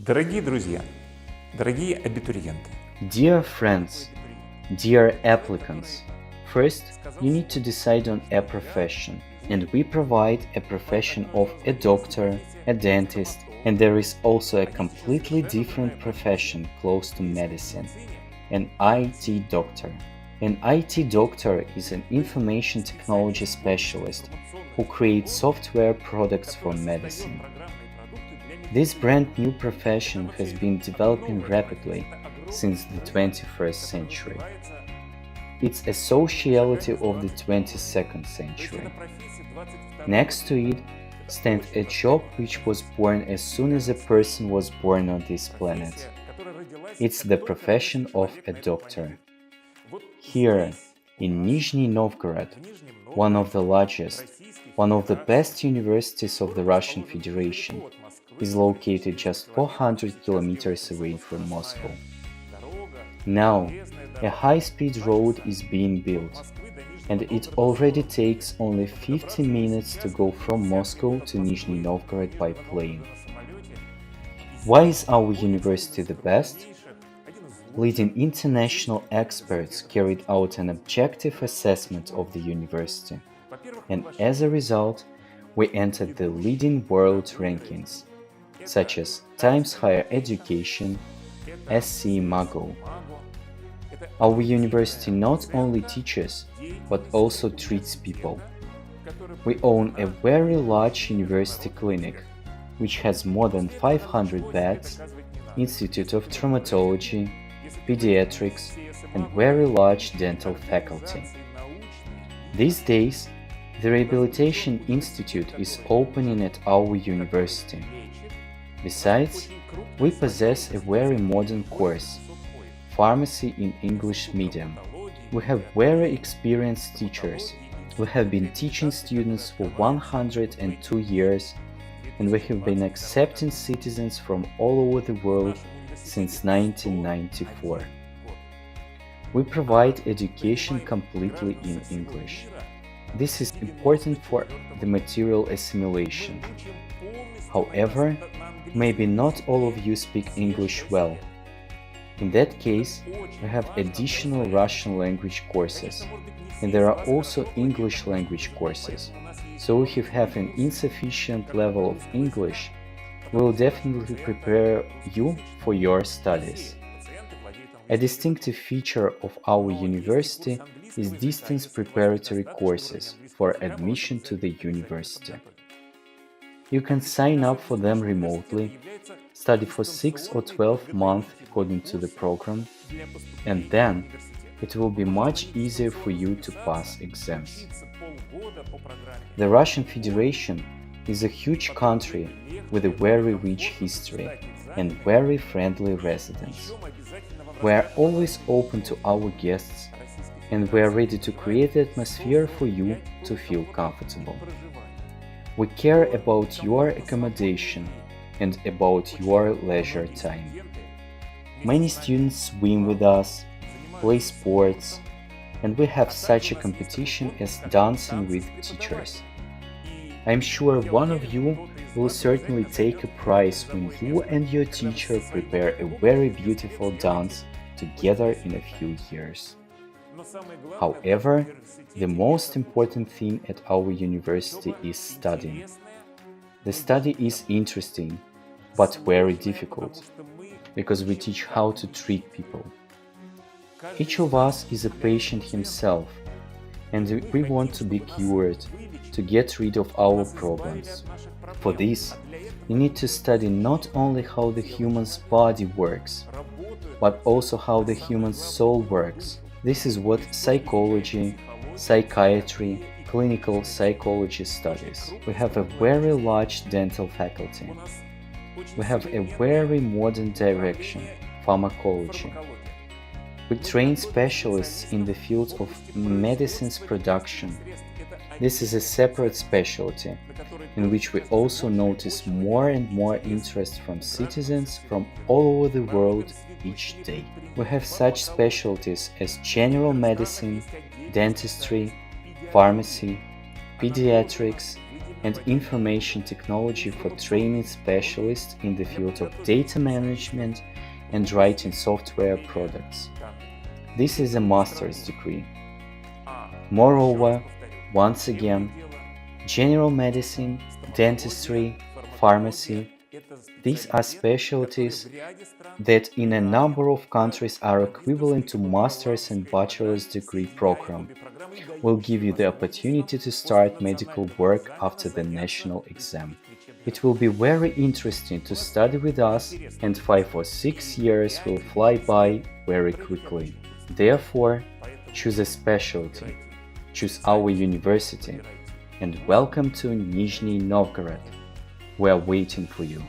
Дорогие друзья, дорогие абитуриенты. Dear friends, dear applicants, first you need to decide on a profession, and we provide a profession of a doctor, a dentist, and there is also a completely different profession close to medicine, an IT doctor. An IT doctor is an information technology specialist who creates software products for medicine. This brand new profession has been developing rapidly since the 21st century. It's a sociality of the 22nd century. Next to it stands a job which was born as soon as a person was born on this planet. It's the profession of a doctor. Here, in Nizhny Novgorod, one of the largest, one of the best universities of the Russian Federation, is located just 400 kilometers away from Moscow. Now, a high-speed road is being built, and it already takes only 50 minutes to go from Moscow to Nizhny Novgorod by plane. Why is our university the best? Leading international experts carried out an objective assessment of the university, and as a result, we entered the leading world rankings, such as Times Higher Education, 𝐂𝐝𝐿. Our university not only teaches, but also treats people. We own a very large university clinic, which has more than 500 beds, Institute of Traumatology, Pediatrics, and very large dental faculty. These days, the Rehabilitation Institute is opening at our university. Besides, we possess a very modern course, Pharmacy in English Medium. We have very experienced teachers. We have been teaching students for 102 years, and we have been accepting citizens from all over the world since 1994. We provide education completely in English. This is important for the material assimilation. However, maybe not all of you speak English well. In that case, we have additional Russian language courses, and there are also English language courses. So if you have an insufficient level of English, we will definitely prepare you for your studies. A distinctive feature of our university is distance preparatory courses for admission to the university. You can sign up for them remotely, study for 6 or 12 months according to the program, and then it will be much easier for you to pass exams. The Russian Federation is a huge country with a very rich history and very friendly residents. We are always open to our guests, and we are ready to create the atmosphere for you to feel comfortable. We care about your accommodation and about your leisure time. Many students swim with us, play sports, and we have such a competition as dancing with teachers. I'm sure one of you will certainly take a prize when you and your teacher prepare a very beautiful dance together in a few years. However, the most important thing at our university is studying. The study is interesting, but very difficult, because we teach how to treat people. Each of us is a patient himself, and we want to be cured, to get rid of our problems. For this, you need to study not only how the human's body works, but also how the human soul works. This is what psychology, psychiatry, clinical psychology studies. We have a very large dental faculty. We have a very modern direction, pharmacology. We train specialists in the field of medicine's production. This is a separate specialty, in which we also notice more and more interest from citizens from all over the world each day. We have such specialties as general medicine, dentistry, pharmacy, pediatrics, and information technology for training specialists in the field of data management and writing software products. This is a master's degree. Moreover, once again, general medicine, dentistry, pharmacy, these are specialties that in a number of countries are equivalent to master's and bachelor's degree program, will give you the opportunity to start medical work after the national exam. It will be very interesting to study with us, and 5 or 6 years will fly by very quickly. Therefore, choose a specialty, choose our university, and welcome to Nizhny Novgorod. We are waiting for you.